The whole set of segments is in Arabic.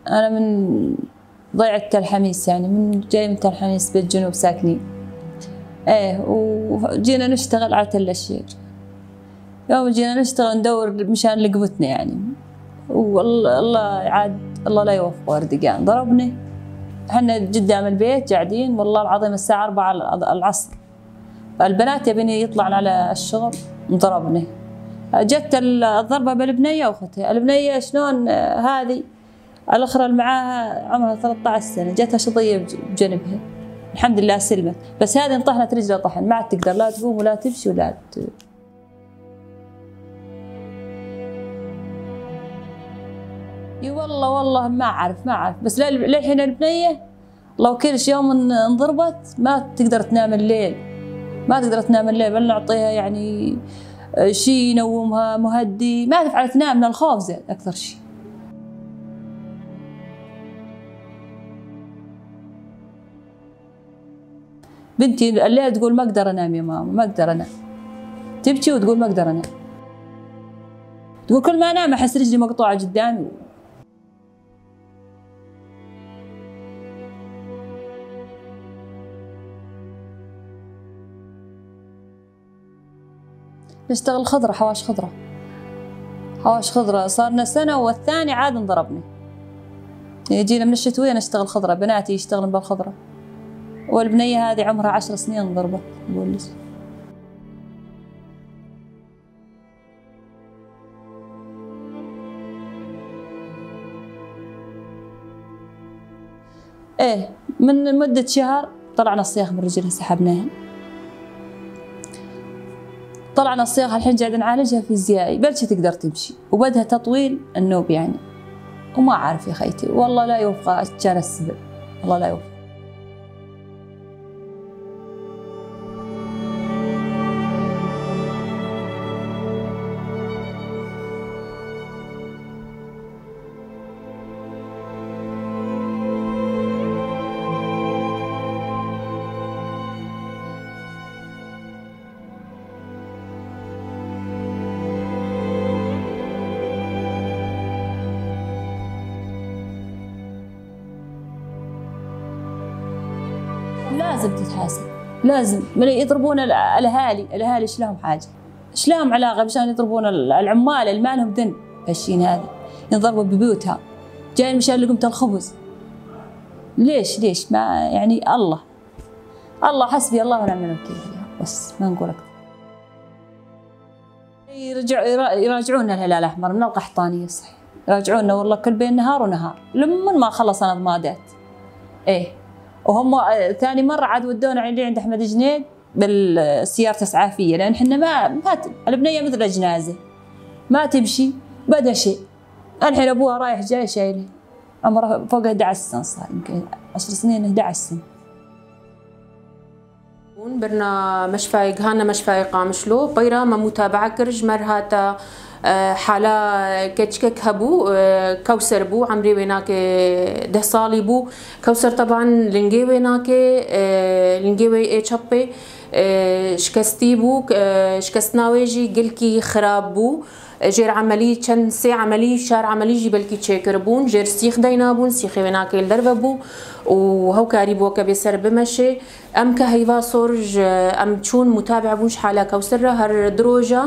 أنا من ضيعة تل حميس، يعني جاي من تل حميس بالجنوب ساكنين. وجينا نشتغل على تل الشير. يوم جينا نشتغل ندور مشان لقمتنا يعني، والله الله لا يوفق وردقان ضربني. احنا قدام البيت قاعدين والله العظيم الساعة 4 العصر، البنات يبيني يطلعن على الشغل ضربني. جت الضربة بالبنية واختها، البنية شلون هذه الاخرى اللي معاها عمرها 13 سنة جتها شظية بجنبها، الحمد لله سلمت، بس هذه انطحنت رجلها طحن ما عاد تقدر لا تقوم ولا تمشي ولا والله ما اعرف بس للحين البنية لو كل يوم انضربت ما تقدر تنام الليل، بل نعطيها يعني شيء ينومها مهدي، ما تفعل تنام من الخوف زين اكثر شيء. بنتي الليل تقول ما اقدر انام يا ماما، ما اقدر انام، تبكي وتقول ما اقدر انام، تقول كل ما انام احس رجلي مقطوعه قدامي. نشتغل خضرة، حواش خضرة صارنا سنة والثاني عاد انضربني. يجينا من الشتوية نشتغل خضرة، بناتي يشتغلن بالخضرة، والبنية هذه عمرها 10 سنين انضربت أقول لك. من مدة شهر طلعنا الصياغ من رجلها سحبناها، طلعنا الصياغ الحين قاعد نعالجها فيزيائي، بلش تقدر تمشي وبدها تطويل النوب يعني، وما أعرف يا خيتي والله لا يوفق كان السبب، الله لا يوفق. لازم تتحاسب، لازم يضربون الاهالي ايش لهم حاجه؟ ايش لهم علاقه مشان يضربون العمال اللي ما لهم ذنب هالشين هذا، ينضربوا ببيوتها جايين مشان لقمة الخبز. ليش ما يعني الله حسبي الله ونعم الوكيل فيها، بس ما نقول اكثر. يراجعونا الهلال الاحمر من القحطانيه صحيح، يراجعونا والله كل بين نهار ونهار لمن ما خلصنا ضمادات. وهم ثاني مرة عاد ودونا عند أحمد جنيد بالسيارة إسعافية، لأن احنا ما البنية مثل الجنازة ما تمشي بدا شيء. الحين أبوها رايح جاي شايله، عمره فوق 11 سنة، صار يمكن 10 سنين 11 سنة. برنا مشفى جهانا مشفى قامشلو بيرا ما متابعة كرج مرهاتا حالا كتشكك هبو كوثر بو عمري ويناك 10 صالي بو كوثر طبعا لنجي ويناك لنجي تشابي شكستي بو شكستناويجي قلكي خراب بو جير عملي كان سي عملي شار عملي جي بلكي تشيكر بون جير سيخ داينا بون سيخ ويناك الدرب بو وهو كاري بو كبيسر بمشي ام كهيفا صورج ام تشون متابع بونش حالا كوثر هر دروجه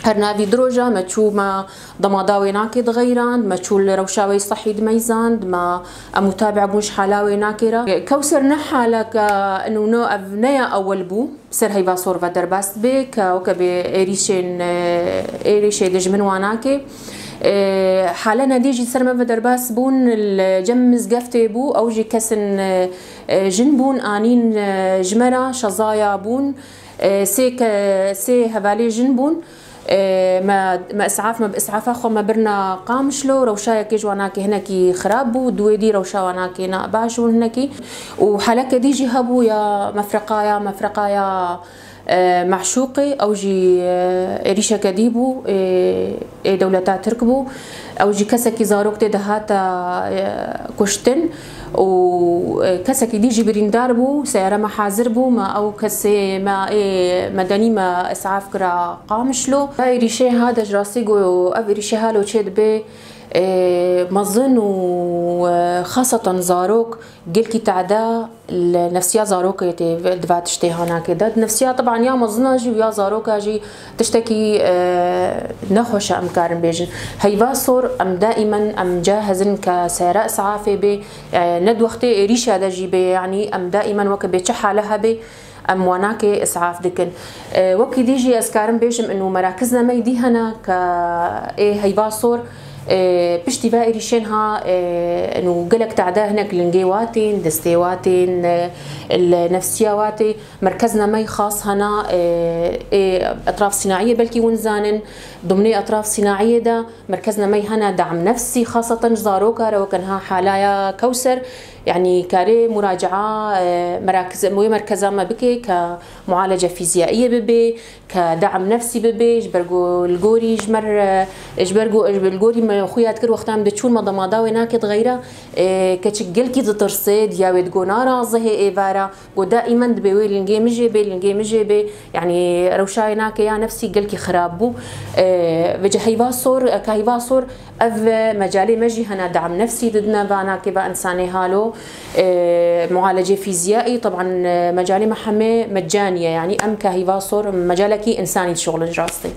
هر نافي دروجة ما تشو ما ضماداوي ناكي دغيران ما تشو روشاوي صحي دميزان ما متابع بوش حلاوي ناكرة كوثر نحا لك انه نو ابنيا اول بو سر هيفا صور فدر باست بك وكبي ايريشي دجمن واناكي حالنا ديجي سر ما فدر باس بون الجمز قفتي بو او جي كسن جنبون انين جمرة شظايا بون سي هفالي جنبون ما اسعاف ما باسعاف اخو ما برنا قامشلو روشايا كيج واناكي هناكي خرابو دويدي روشا واناكي ناباشو هناكي وحالك ديجي هبو يا مفرقايا معشوقي او جي ريشا كديبو دولتا تركبو او جي كسكي زاروكتي دهاتا كشتن وكسكي ديجي بريندار بو سيارة ما حاضر بو ما او كسي ما مدني ما اسعاف كرا قامشلو هاي ريشي هذا جراسيغو او ريشي هالو تشيد بي مظن وخاصة زاروك قلكي تعدا النفسية زاروك دفع تشتي هنا كده نفسية طبعا يا مظناجي ويا زاروك اجي تشتكي نخوش ام كارن بيجن هيفا صور ام دائما ام جاهزن كسيراء اسعافي بي ند وقتي ريشة دجي بي يعني ام دائما وك بيتشح لها بي ام وناك اسعاف دكن وكي ديجي اسكارن بيجم انه مراكزنا ما يدي هنا ك هيفا صور بشتي باقي ريشينها انه قلك تعدا هناك لنجيواتين دستيواتين النفسيواتي مركزنا مي خاص هنا اطراف صناعيه بلكي ونزانن ضمني اطراف صناعيه دا مركزنا مي هنا دعم نفسي خاصه زاروكا رو كانها حالايا كوثر يعني كاري مراجعه مراكز مركزها ما بكي كمعالجه فيزيائيه ببي كدعم نفسي ببي جبرجو الجوري جبرجو الجوري خويا تكر وقتها بدتشون مضا ويناك تغيره كتشقل كي ترصد يا ود جونارا زه ايفارا ودائما دبي لنجي مجي يعني روشايناك يا نفسي قلكي خرابو بجهيبا صور كهيبا صور اف مجالي مجي هنا دعم نفسي ضدنا بانا كبا انساني هالو معالجه فيزيائي طبعا مجالي محمي مجانيه يعني ام كهيبا صور مجالكي انساني شغل جراستي